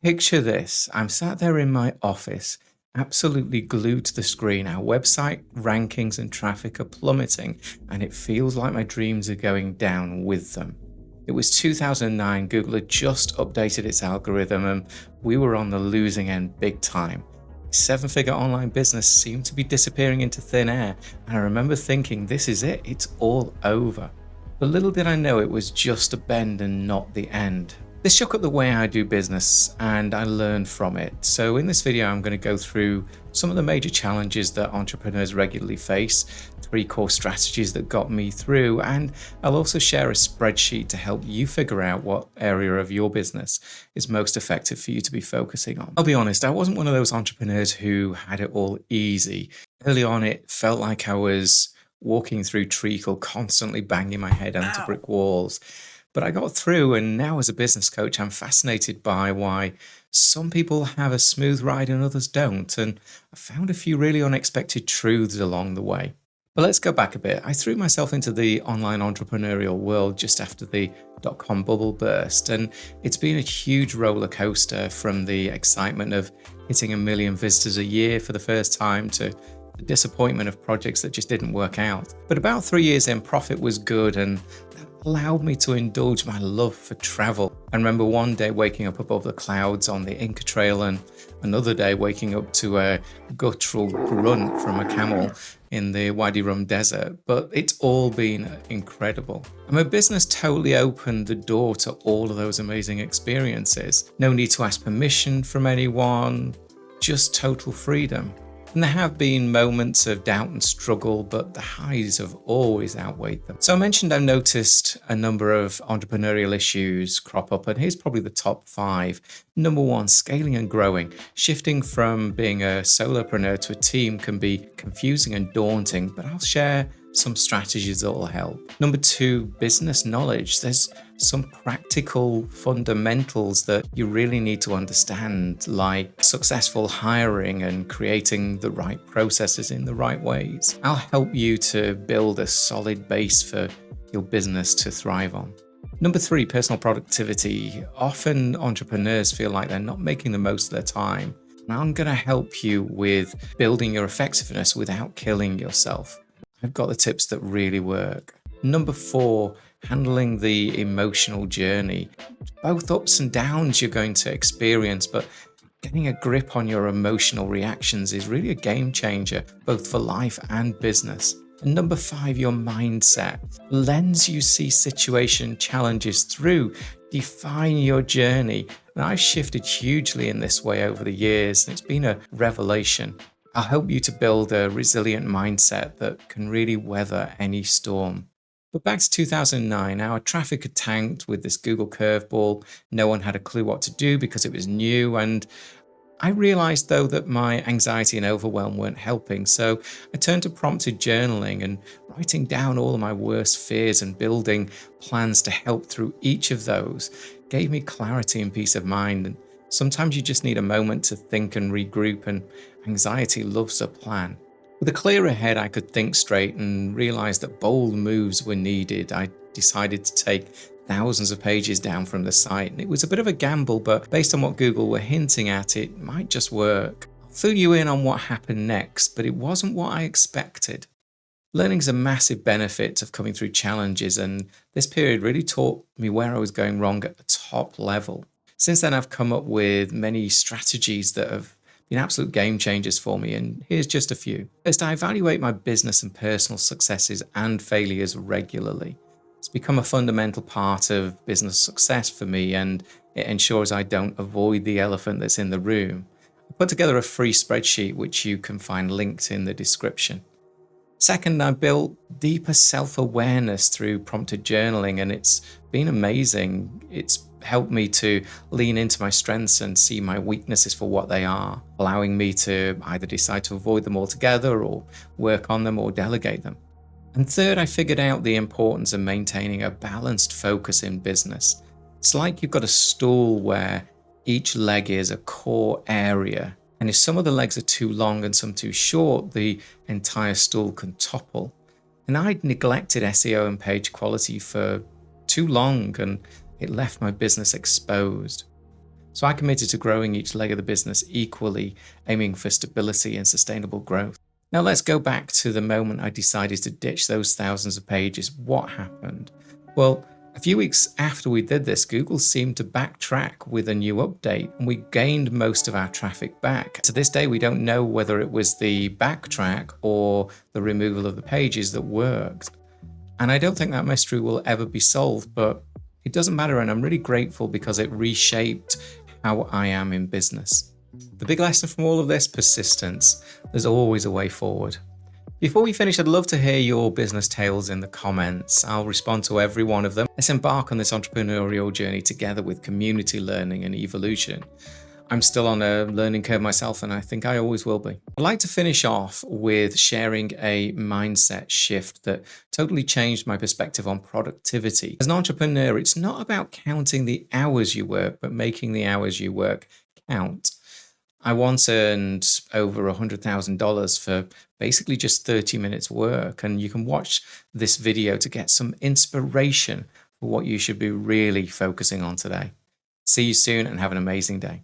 Picture this. I'm sat there in my office, absolutely glued to the screen. Our website rankings and traffic are plummeting, and it feels like my dreams are going down with them. It was 2009, Google had just updated its algorithm, and we were on the losing end big time. Seven-figure online business seemed to be disappearing into thin air, and I remember thinking, this is it, it's all over. But little did I know it was just a bend and not the end. This shook up the way I do business, and I learned from it. So in this video, I'm going to go through some of the major challenges that entrepreneurs regularly face, 3 core strategies that got me through, and I'll also share a spreadsheet to help you figure out what area of your business is most effective for you to be focusing on. I'll be honest, I wasn't one of those entrepreneurs who had it all easy. Early on, it felt like I was walking through treacle, constantly banging my head onto brick walls. But I got through, and now as a business coach, I'm fascinated by why some people have a smooth ride and others don't. And I found a few really unexpected truths along the way. But let's go back a bit. I threw myself into the online entrepreneurial world just after the dot-com bubble burst, and it's been a huge roller coaster, from the excitement of hitting 1 million visitors a year for the first time to the disappointment of projects that just didn't work out. But about 3 years in, profit was good, and that allowed me to indulge my love for travel. I remember one day waking up above the clouds on the Inca Trail, and another day waking up to a guttural grunt from a camel in the Wadi Rum Desert. But it's all been incredible. And my business totally opened the door to all of those amazing experiences. No need to ask permission from anyone, just total freedom. And there have been moments of doubt and struggle, but the highs have always outweighed them. So I mentioned I've noticed a number of entrepreneurial issues crop up, and here's probably the top 5. Number 1, scaling and growing. Shifting from being a solopreneur to a team can be confusing and daunting, but I'll share some strategies that will help. Number 2, business knowledge. There's some practical fundamentals that you really need to understand, like successful hiring and creating the right processes in the right ways. I'll help you to build a solid base for your business to thrive on. Number 3, personal productivity. Often entrepreneurs feel like they're not making the most of their time. And I'm going to help you with building your effectiveness without killing yourself. I've got the tips that really work. Number 4, handling the emotional journey. Both ups and downs you're going to experience, but getting a grip on your emotional reactions is really a game changer, both for life and business. And number 5, your mindset. Lens you see situation challenges through. Define your journey. And I've shifted hugely in this way over the years, and it's been a revelation. I'll help you to build a resilient mindset that can really weather any storm. But back to 2009, our traffic had tanked with this Google curveball. No one had a clue what to do because it was new. And I realized, though, that my anxiety and overwhelm weren't helping. So I turned to prompted journaling and writing down all of my worst fears and building plans to help through each of those gave me clarity and peace of mind. And sometimes you just need a moment to think and regroup, and anxiety loves a plan. With a clearer head, I could think straight and realize that bold moves were needed. I decided to take thousands of pages down from the site, and it was a bit of a gamble, but based on what Google were hinting at, it might just work. I'll fill you in on what happened next, but it wasn't what I expected. Learning's a massive benefit of coming through challenges, and this period really taught me where I was going wrong at the top level. Since then, I've come up with many strategies that have been absolute game changers for me, and here's just a few. First, I evaluate my business and personal successes and failures regularly. It's become a fundamental part of business success for me, and it ensures I don't avoid the elephant that's in the room. I put together a free spreadsheet which you can find linked in the description. Second, I built deeper self-awareness through prompted journaling, and it's been amazing. It's helped me to lean into my strengths and see my weaknesses for what they are, allowing me to either decide to avoid them altogether or work on them or delegate them. And third, I figured out the importance of maintaining a balanced focus in business. It's like you've got a stool where each leg is a core area, and if some of the legs are too long and some too short, the entire stool can topple. And I'd neglected SEO and page quality for too long, and it left my business exposed. So I committed to growing each leg of the business equally, aiming for stability and sustainable growth. Now let's go back to the moment I decided to ditch those thousands of pages. What happened? Well, a few weeks after we did this, Google seemed to backtrack with a new update and we gained most of our traffic back. To this day, we don't know whether it was the backtrack or the removal of the pages that worked. And I don't think that mystery will ever be solved, but it doesn't matter. And I'm really grateful because it reshaped how I am in business. The big lesson from all of this: persistence. There's always a way forward. Before we finish, I'd love to hear your business tales in the comments. I'll respond to every one of them. Let's embark on this entrepreneurial journey together with community learning and evolution. I'm still on a learning curve myself, and I think I always will be. I'd like to finish off with sharing a mindset shift that totally changed my perspective on productivity. As an entrepreneur, it's not about counting the hours you work, but making the hours you work count. I once earned over $100,000 for basically just 30 minutes work, and you can watch this video to get some inspiration for what you should be really focusing on today. See you soon and have an amazing day.